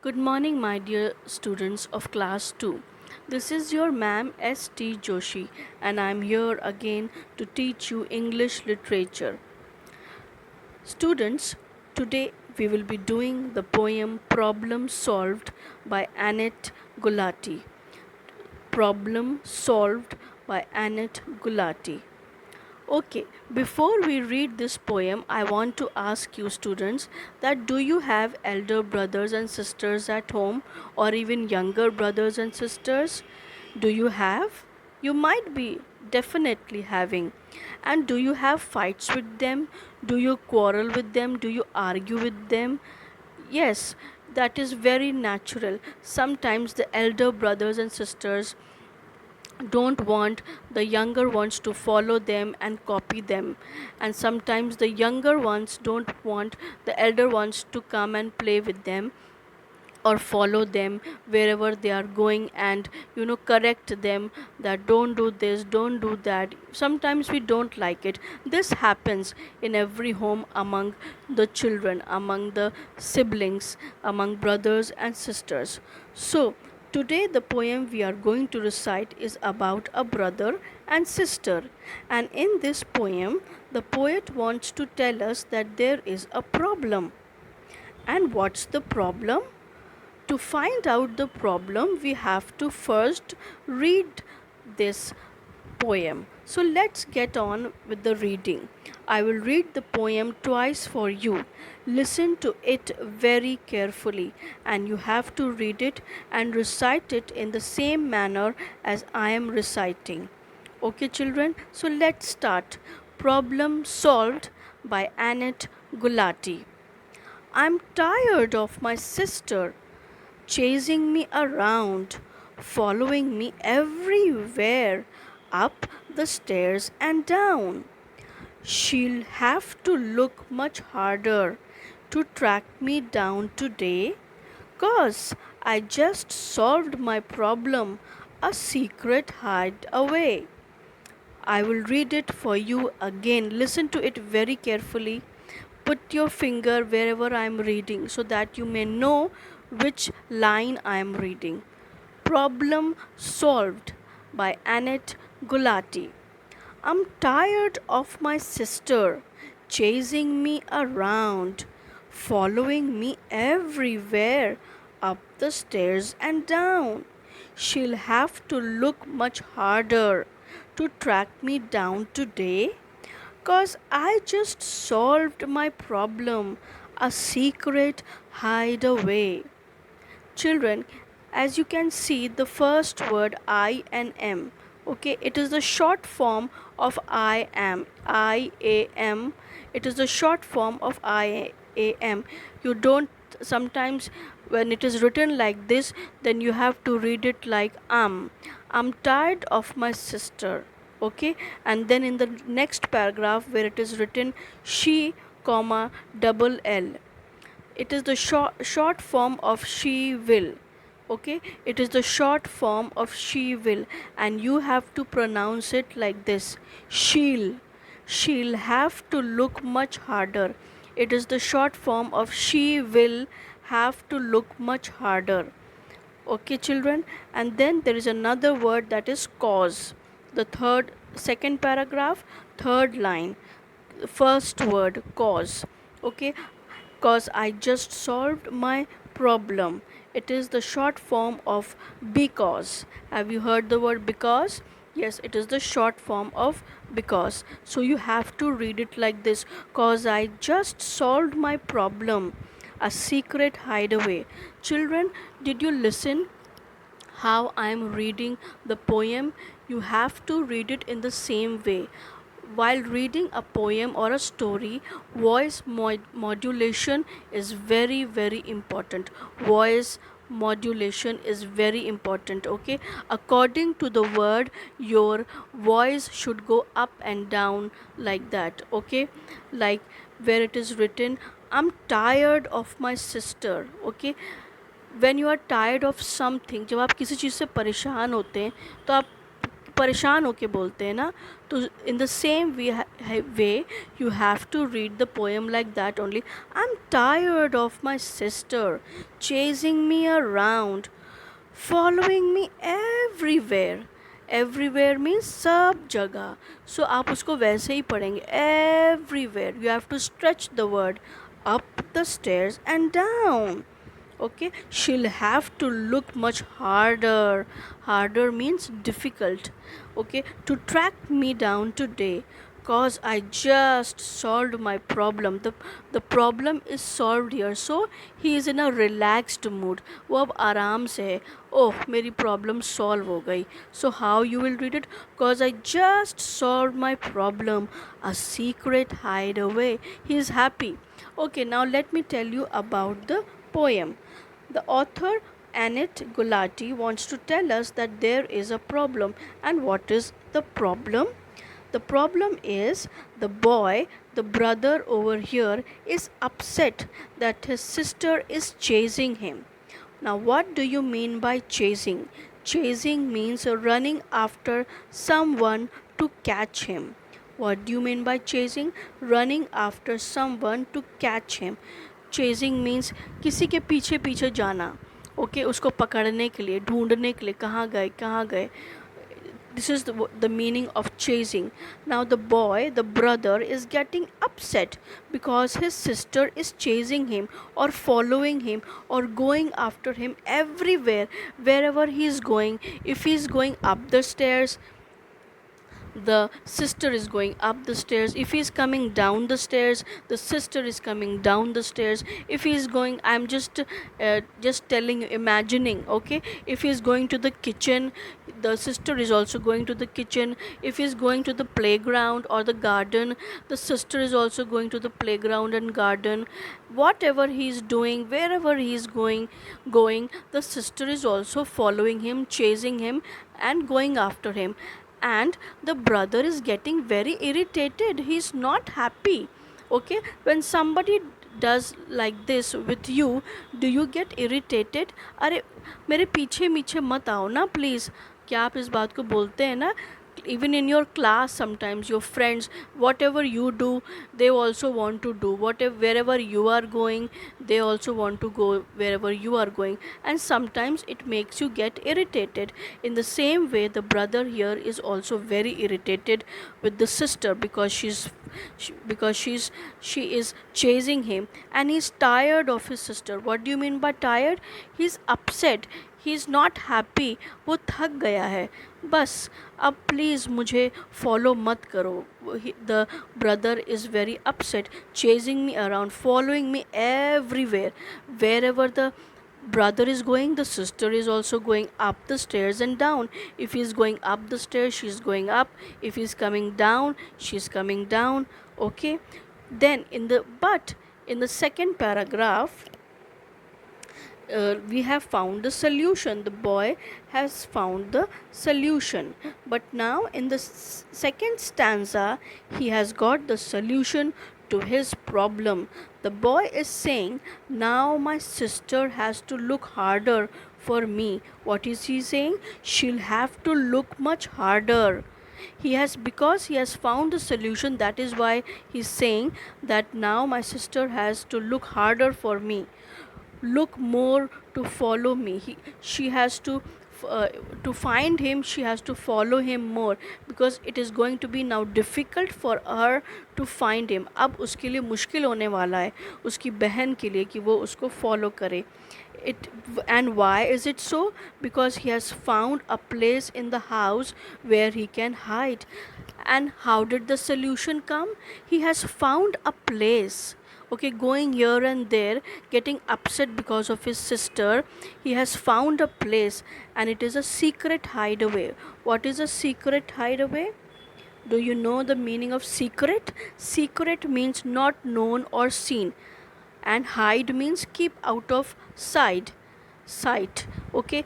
Good morning, my dear students of class 2. This is your ma'am S.T. Joshi, and I'm here again to teach you English literature. Students, today we will be doing the poem Problem Solved by Annette Gulati. Problem Solved by Annette Gulati. Okay, before we read this poem, I want to ask you students that do you have elder brothers and sisters at home or even younger brothers and sisters? Do you have? You might be definitely having. And do you have fights with them? Do you quarrel with them? Do you argue with them? Yes, that is very natural. Sometimes the elder brothers and sisters don't want the younger ones to follow them and copy them, and sometimes the younger ones don't want the elder ones to come and play with them or follow them wherever they are going, and correct them that don't do this, don't do that. Sometimes we don't like it. This happens in every home, among the children, among the siblings, among brothers and sisters. So today the poem we are going to recite is about a brother and sister, and in this poem the poet wants to tell us that there is a problem. And what's the problem? To find out the problem, we have to first read this poem. So let's get on with the reading. I will read the poem twice for you. Listen to it very carefully, and you have to read it and recite it in the same manner as I am reciting. Okay, children? So let's start. Problem Solved by Annette Gulati. I'm tired of my sister chasing me around, following me everywhere, up the stairs and down. She'll have to look much harder to track me down today, 'cause I just solved my problem, a secret hideaway. I will read it for you again. Listen to it very carefully. Put your finger wherever I am reading so that you may know which line I am reading. Problem Solved by Annette Gulati. I'm tired of my sister chasing me around, following me everywhere, up the stairs and down. She'll have to look much harder to track me down today, 'cause I just solved my problem, a secret hideaway. Children, as you can see, the first word I and M, okay, it is the short form of I am. It is the short form of I am. You don't sometimes, when it is written like this, then you have to read it like I'm tired of my sister. Okay, and then in the next paragraph where it is written she, comma, double L, it is the short form of she will. Okay, it is the short form of she will, and you have to pronounce it like this: she'll have to look much harder. It is the short form of she will have to look much harder. Okay, children, and then there is another word, that is cause. The second paragraph, third line, first word, cause. Okay, cause I just solved my problem. It is the short form of because. Have you heard the word because? Yes, it is the short form of because. So you have to read it like this: cause I just solved my problem, a secret hideaway. Children, did you listen how I am reading the poem? You have to read it in the same way. While reading a poem or a story, voice modulation is very, very important. Voice modulation is very important. Okay, according to the word, your voice should go up and down like that. Okay, like where it is written, I'm tired of my sister. Okay, when you are tired of something, जब आप किसी चीज़ से परेशान होते हैं तो आप परेशान होके बोलते हैं ना, तो in the same way you have to read the poem like that only. I am tired of my sister chasing me around, following me everywhere. Everywhere means सब जगह. सो आप उसको वैसे ही पढ़ेंगे, everywhere. You have to stretch the word up the stairs and down. Okay, she'll have to look much harder. Harder means difficult. Okay, to track me down today, cause I just solved my problem. The problem is solved here, so he is in a relaxed mood. वो अब आराम से है. ओह, मेरी problem solve हो गई. So how you will read it? Cause I just solve my problem, a secret hide away. He is happy. Okay, now let me tell you about the poem. The author Annette Gulati wants to tell us that there is a problem. And what is the problem? The problem is the boy, the brother over here, is upset that his sister is chasing him. Now, what do you mean by chasing? Chasing means running after someone to catch him. What do you mean by chasing? Running after someone to catch him. Chasing means किसी के पीछे पीछे जाना. Okay, उसको पकड़ने के लिए, ढूंढने के लिए, कहाँ गए कहाँ गए. This is the meaning of chasing. Now the boy, the brother, is getting upset because his sister is chasing him or following him or going after him everywhere, wherever he is going. If he is going up the stairs, the sister is going up the stairs. If he is coming down the stairs, the sister is coming down the stairs. If he is going, I'm just telling you, imagining. Okay, if he is going to the kitchen, the sister is also going to the kitchen. If he is going to the playground or the garden, the sister is also going to the playground and garden. Whatever he is doing, wherever he is going, the sister is also following him, chasing him and going after him. And the brother is getting very irritated. He is not happy. Okay, when somebody does like this with you, do you get irritated? अरे मेरे पीछे मीछे मत आओ ना please. क्या आप इस बात को बोलते हैं ना? Even in your class, sometimes your friends, whatever you do, they also want to do. Wherever you are going, they also want to go wherever you are going. And sometimes it makes you get irritated. In the same way, the brother here is also very irritated with the sister because she is chasing him, and he's tired of his sister. What do you mean by tired? He's upset. He is not happy. वो थक गया है. बस अब please मुझे follow मत करो. The brother is very upset, chasing me around, following me everywhere. Wherever the brother is going, the sister is also going up the stairs and down. If he is going up the stairs, she is going up. If he is coming down, she is coming down. Okay, then in the second paragraph, we have found the solution. The boy has found the solution. But now in the second stanza, he has got the solution to his problem. The boy is saying, now my sister has to look harder for me. What is he saying? She'll have to look much harder. Because he has found the solution, that is why he's saying that now my sister has to look harder for me, look more to follow me. She has to find him, she has to follow him more, because it is going to be now difficult for her to find him. अब उसके लिए मुश्किल होने वाला है उसकी बहन के लिए कि वो उसको फॉलो करे. And why is it so? Because he has found a place in the house where he can hide. And how did the solution come? He has found a place. Okay, going here and there, getting upset because of his sister, he has found a place, and it is a secret hideaway. What is a secret hideaway? Do you know the meaning of secret? Secret means not known or seen, and hide means keep out of sight. Okay,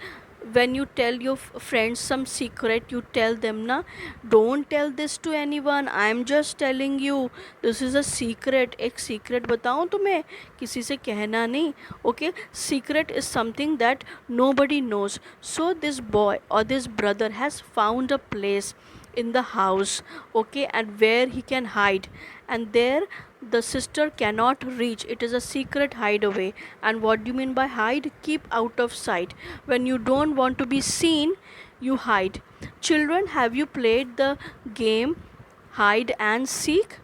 when you tell your friends some secret, you tell them na, don't tell this to anyone, I am just telling you, this is a secret. एक secret बताऊं तुम्हें, किसी से कहना नहीं. Okay, secret is something that nobody knows. So this boy or this brother has found a place in the house, okay, and where he can hide, and there the sister cannot reach. It is a secret hideaway. And what do you mean by hide? Keep out of sight. When you don't want to be seen, you hide. Children, have you played the game hide and seek?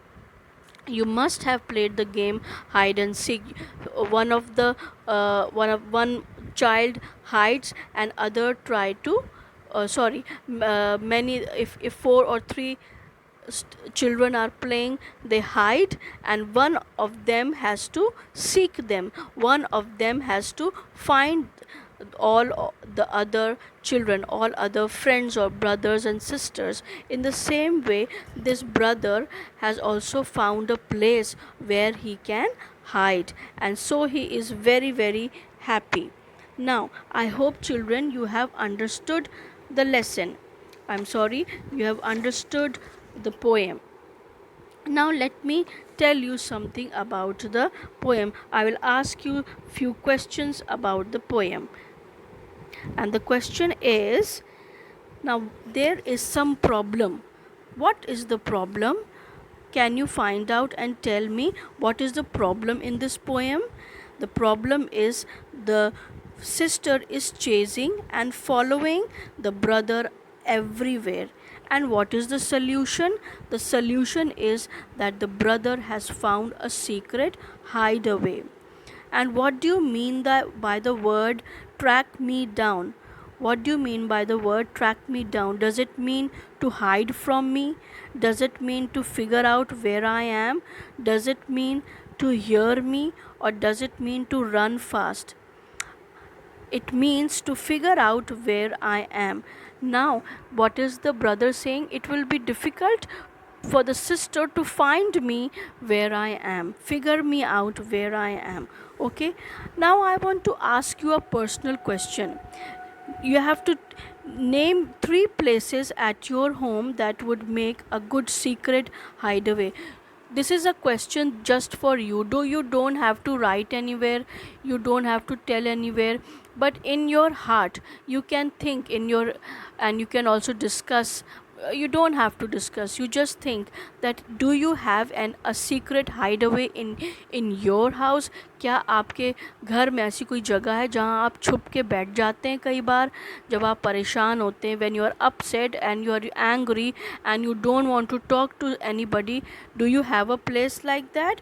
You must have played the game hide and seek. One child hides and other try to many, if four or three children are playing, they hide, and one of them has to seek them, one of them has to find all the other children, all other friends or brothers and sisters. In the same way, this brother has also found a place where he can hide, and so he is very, very happy. Now, I hope children you have understood the lesson. I'm sorry, you have understood the poem. Now let me tell you something about the poem. I will ask you few questions about the poem. And the question is, now there is some problem. What is the problem? Can you find out and tell me what is the problem in this poem? The problem is the sister is chasing and following the brother everywhere. And what is the solution? The solution is that the brother has found a secret hideaway. And what do you mean by the word track me down? What do you mean by the word track me down? Does it mean to hide from me? Does it mean to figure out where I am? Does it mean to hear me? Or does it mean to run fast? It means to figure out where I am. Now, what is the brother saying? It will be difficult for the sister to find me where I am, figure me out where I am. Okay, now I want to ask you a personal question. You have to name 3 places at your home that would make a good secret hideaway. This is a question just for you. You don't have to write anywhere, you don't have to tell anywhere, but in your heart you can think in your, and you can also discuss. You don't have to discuss, you just think that do you have a secret hideaway in your house? क्या आपके घर में ऐसी कोई जगह है जहाँ आप छुप के बैठ जाते हैं कई बार जब आप परेशान होते हैं, when you are upset and you are angry and you don't want to talk to anybody? Do you have a place like that?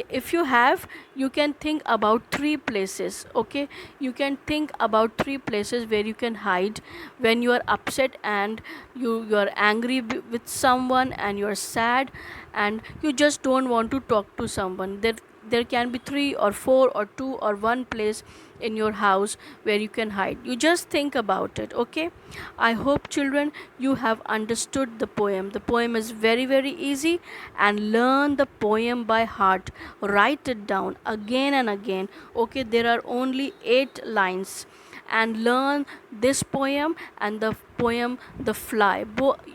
If you have, you can think about 3 places. Okay, you can think about 3 places where you can hide when you are upset and you are angry with someone, and you are sad and you just don't want to talk to someone. There can be 3 or 4 or 2 or 1 place in your house where you can hide. You just think about it. Okay, I hope children you have understood the poem. The poem is very, very easy, and learn the poem by heart. Write it down again and again. Okay, there are only 8 lines, and learn this poem and the poem The Fly.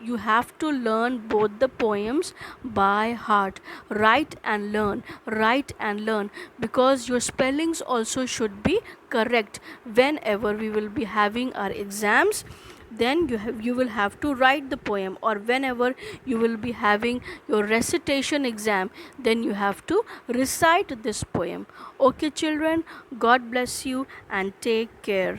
You have to learn both the poems by heart. Write and learn, because your spellings also should be correct. Whenever we will be having our exams, then you will have to write the poem, or whenever you will be having your recitation exam, then you have to recite this poem. Okay children, God bless you and take care.